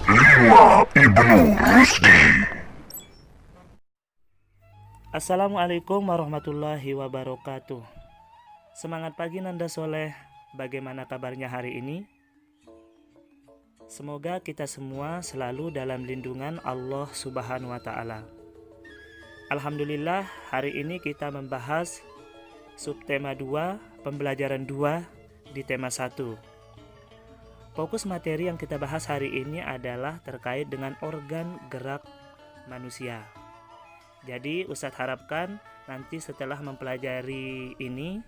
Lima Ibnu Rusdi. Assalamualaikum warahmatullahi wabarakatuh. Semangat pagi Nanda Soleh. Bagaimana kabarnya hari ini? Semoga kita semua selalu dalam lindungan Allah Subhanahu wa Ta'ala. Alhamdulillah, hari ini kita membahas subtema 2, pembelajaran 2 di tema 1. Fokus materi yang kita bahas hari ini adalah terkait dengan organ gerak manusia. Jadi Ustadz harapkan nanti setelah mempelajari ini,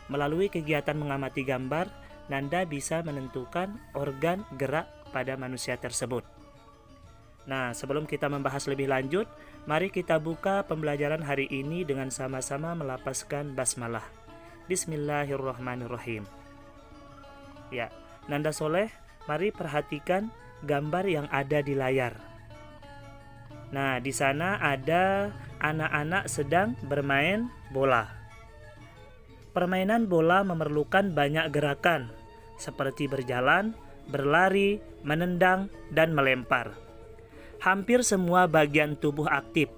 melalui kegiatan mengamati gambar, Nanda bisa menentukan organ gerak pada manusia tersebut. Nah, sebelum kita membahas lebih lanjut, mari kita buka pembelajaran hari ini dengan sama-sama melapaskan basmalah. Bismillahirrahmanirrahim. Ya, Nanda Soleh, mari perhatikan gambar yang ada di layar. Nah, di sana ada anak-anak sedang bermain bola. Permainan bola memerlukan banyak gerakan, seperti berjalan, berlari, menendang, dan melempar. Hampir semua bagian tubuh aktif.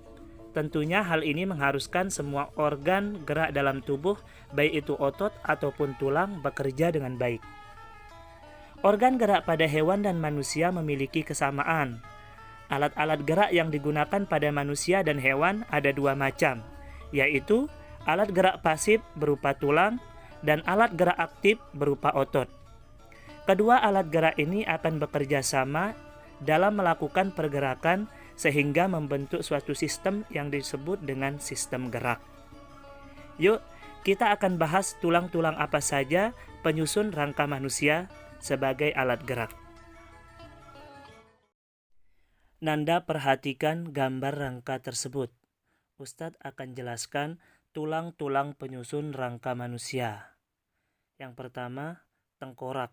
Tentunya hal ini mengharuskan semua organ gerak dalam tubuh, baik itu otot ataupun tulang, bekerja dengan baik. Organ gerak pada hewan dan manusia memiliki kesamaan. Alat-alat gerak yang digunakan pada manusia dan hewan ada dua macam, yaitu alat gerak pasif berupa tulang dan alat gerak aktif berupa otot. Kedua alat gerak ini akan bekerja sama dalam melakukan pergerakan sehingga membentuk suatu sistem yang disebut dengan sistem gerak. Yuk, kita akan bahas tulang-tulang apa saja penyusun rangka manusia sebagai alat gerak. Nanda perhatikan gambar rangka tersebut. Ustadz akan jelaskan tulang-tulang penyusun rangka manusia. Yang pertama, tengkorak.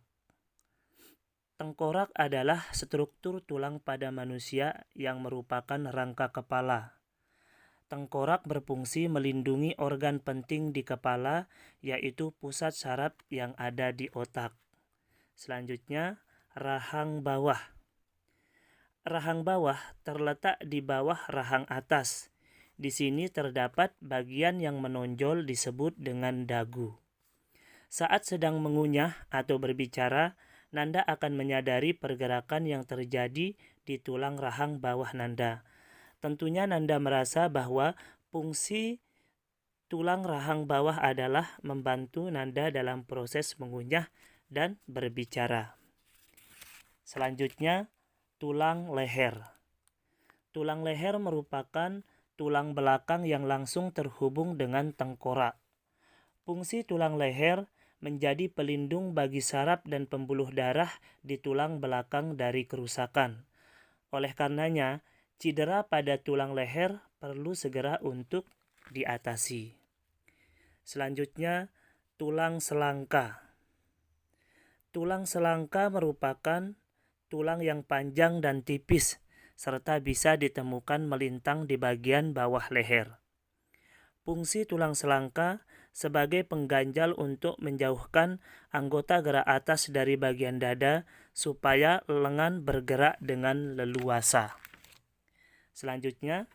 Tengkorak adalah struktur tulang pada manusia yang merupakan rangka kepala. Tengkorak berfungsi melindungi organ penting di kepala, yaitu pusat saraf yang ada di otak. Selanjutnya, rahang bawah. Rahang bawah terletak di bawah rahang atas. Di sini terdapat bagian yang menonjol disebut dengan dagu. Saat sedang mengunyah atau berbicara, Nanda akan menyadari pergerakan yang terjadi di tulang rahang bawah Nanda. Tentunya Nanda merasa bahwa fungsi tulang rahang bawah adalah membantu Nanda dalam proses mengunyah dan berbicara. Selanjutnya, tulang leher. Tulang leher merupakan tulang belakang yang langsung terhubung dengan tengkorak. Fungsi tulang leher menjadi pelindung bagi saraf dan pembuluh darah di tulang belakang dari kerusakan. Oleh karenanya, cedera pada tulang leher perlu segera untuk diatasi. Selanjutnya, tulang selangka. Tulang selangka merupakan tulang yang panjang dan tipis, serta bisa ditemukan melintang di bagian bawah leher. Fungsi tulang selangka sebagai pengganjal untuk menjauhkan anggota gerak atas dari bagian dada supaya lengan bergerak dengan leluasa. Selanjutnya,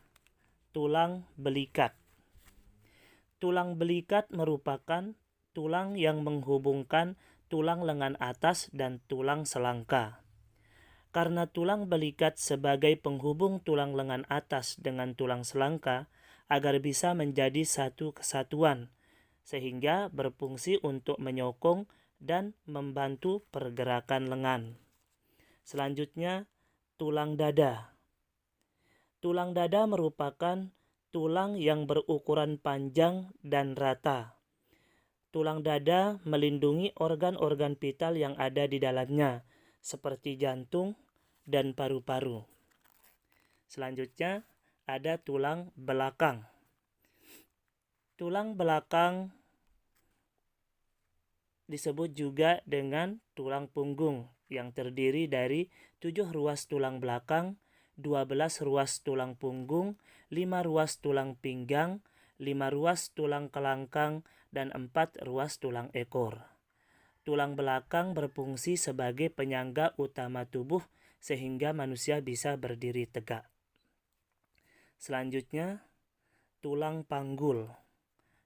tulang belikat. Tulang belikat merupakan tulang yang menghubungkan tulang lengan atas dan tulang selangka. Karena tulang belikat sebagai penghubung tulang lengan atas dengan tulang selangka agar bisa menjadi satu kesatuan, sehingga berfungsi untuk menyokong dan membantu pergerakan lengan. Selanjutnya, tulang dada. Tulang dada merupakan tulang yang berukuran panjang dan rata. Tulang dada melindungi organ-organ vital yang ada di dalamnya, seperti jantung dan paru-paru. Selanjutnya, ada tulang belakang. Tulang belakang disebut juga dengan tulang punggung yang terdiri dari 7 ruas tulang belakang, 12 ruas tulang punggung, 5 ruas tulang pinggang, 5 ruas tulang kelangkang, dan 4 ruas tulang ekor. Tulang belakang berfungsi sebagai penyangga utama tubuh sehingga manusia bisa berdiri tegak. Selanjutnya, tulang panggul.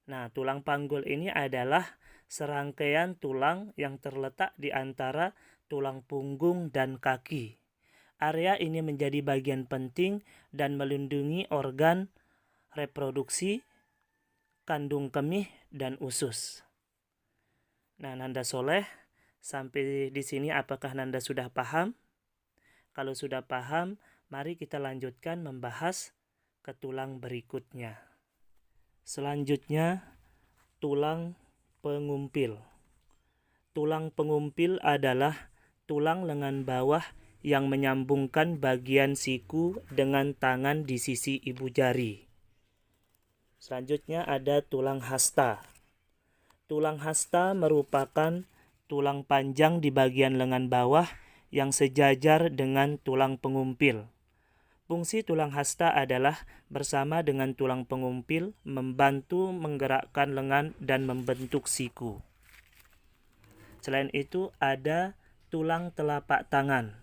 Nah, tulang panggul ini adalah serangkaian tulang yang terletak di antara tulang punggung dan kaki. Area ini menjadi bagian penting dan melindungi organ reproduksi, kandung kemih, dan usus. Nah, Nanda Soleh, sampai di sini apakah Nanda sudah paham? Kalau sudah paham, mari kita lanjutkan membahas ke tulang berikutnya. Selanjutnya, tulang pengumpil. Tulang pengumpil adalah tulang lengan bawah yang menyambungkan bagian siku dengan tangan di sisi ibu jari. Selanjutnya ada tulang hasta. Tulang hasta merupakan tulang panjang di bagian lengan bawah yang sejajar dengan tulang pengumpil. Fungsi tulang hasta adalah bersama dengan tulang pengumpil membantu menggerakkan lengan dan membentuk siku. Selain itu ada tulang telapak tangan.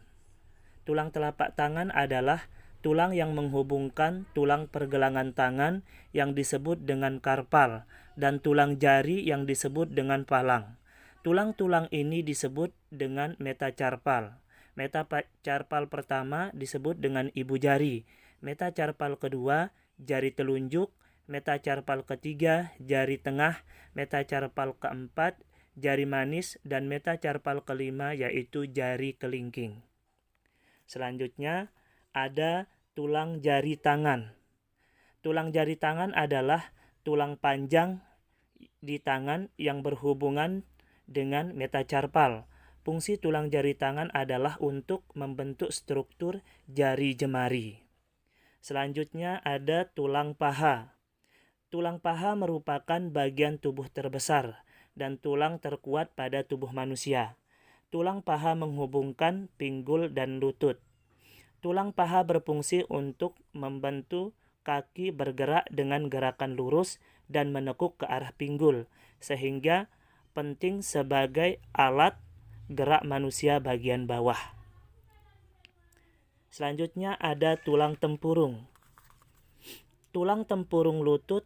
Tulang telapak tangan adalah tulang yang menghubungkan tulang pergelangan tangan yang disebut dengan karpal dan tulang jari yang disebut dengan palang. Tulang-tulang ini disebut dengan metacarpal. Metacarpal pertama disebut dengan ibu jari, metacarpal kedua jari telunjuk, metacarpal ketiga jari tengah, metacarpal keempat jari manis, dan metacarpal kelima yaitu jari kelingking. Selanjutnya ada tulang jari tangan. Tulang jari tangan adalah tulang panjang di tangan yang berhubungan dengan metacarpal. Fungsi tulang jari tangan adalah untuk membentuk struktur jari jemari. Selanjutnya ada tulang paha. Tulang paha merupakan bagian tubuh terbesar dan tulang terkuat pada tubuh manusia. Tulang paha menghubungkan pinggul dan lutut. Tulang paha berfungsi untuk membantu kaki bergerak dengan gerakan lurus dan menekuk ke arah pinggul, sehingga penting sebagai alat gerak manusia bagian bawah. Selanjutnya ada tulang tempurung. Tulang tempurung lutut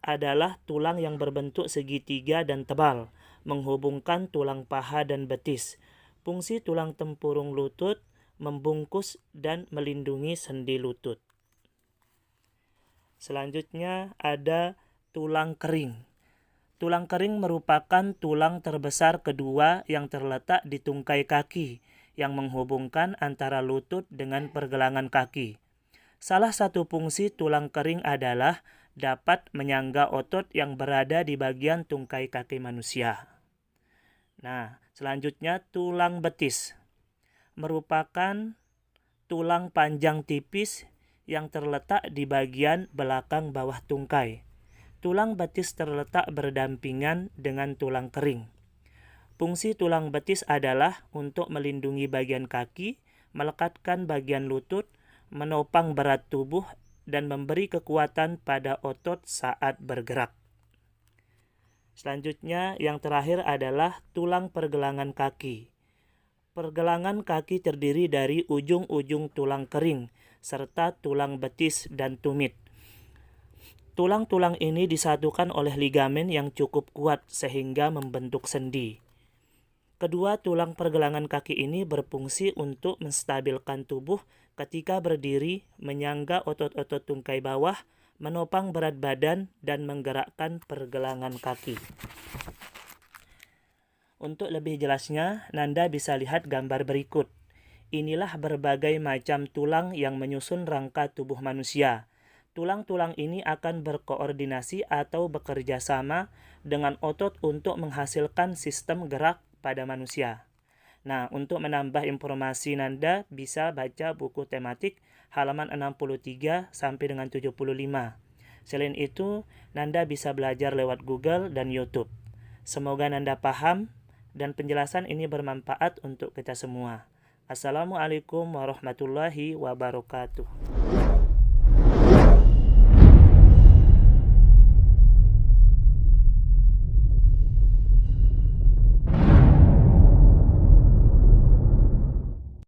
adalah tulang yang berbentuk segitiga dan tebal, menghubungkan tulang paha dan betis. Fungsi tulang tempurung lutut membungkus dan melindungi sendi lutut. Selanjutnya ada tulang kering. Tulang kering merupakan tulang terbesar kedua yang terletak di tungkai kaki, yang menghubungkan antara lutut dengan pergelangan kaki. Salah satu fungsi tulang kering adalah dapat menyangga otot yang berada di bagian tungkai kaki manusia. Nah, selanjutnya tulang betis. Merupakan tulang panjang tipis yang terletak di bagian belakang bawah tungkai. Tulang betis terletak berdampingan dengan tulang kering. Fungsi tulang betis adalah untuk melindungi bagian kaki, melekatkan bagian lutut, menopang berat tubuh, dan memberi kekuatan pada otot saat bergerak. Selanjutnya, yang terakhir adalah tulang pergelangan kaki. Pergelangan kaki terdiri dari ujung-ujung tulang kering, serta tulang betis dan tumit. Tulang-tulang ini disatukan oleh ligamen yang cukup kuat sehingga membentuk sendi. Kedua tulang pergelangan kaki ini berfungsi untuk menstabilkan tubuh ketika berdiri, menyangga otot-otot tungkai bawah, menopang berat badan, dan menggerakkan pergelangan kaki. Untuk lebih jelasnya, Nanda bisa lihat gambar berikut. Inilah berbagai macam tulang yang menyusun rangka tubuh manusia. Tulang-tulang ini akan berkoordinasi atau bekerja sama dengan otot untuk menghasilkan sistem gerak pada manusia. Nah, untuk menambah informasi Nanda bisa baca buku tematik halaman 63 sampai dengan 75. Selain itu, Nanda bisa belajar lewat Google dan YouTube. Semoga Nanda paham dan penjelasan ini bermanfaat untuk kita semua. Assalamualaikum warahmatullahi wabarakatuh.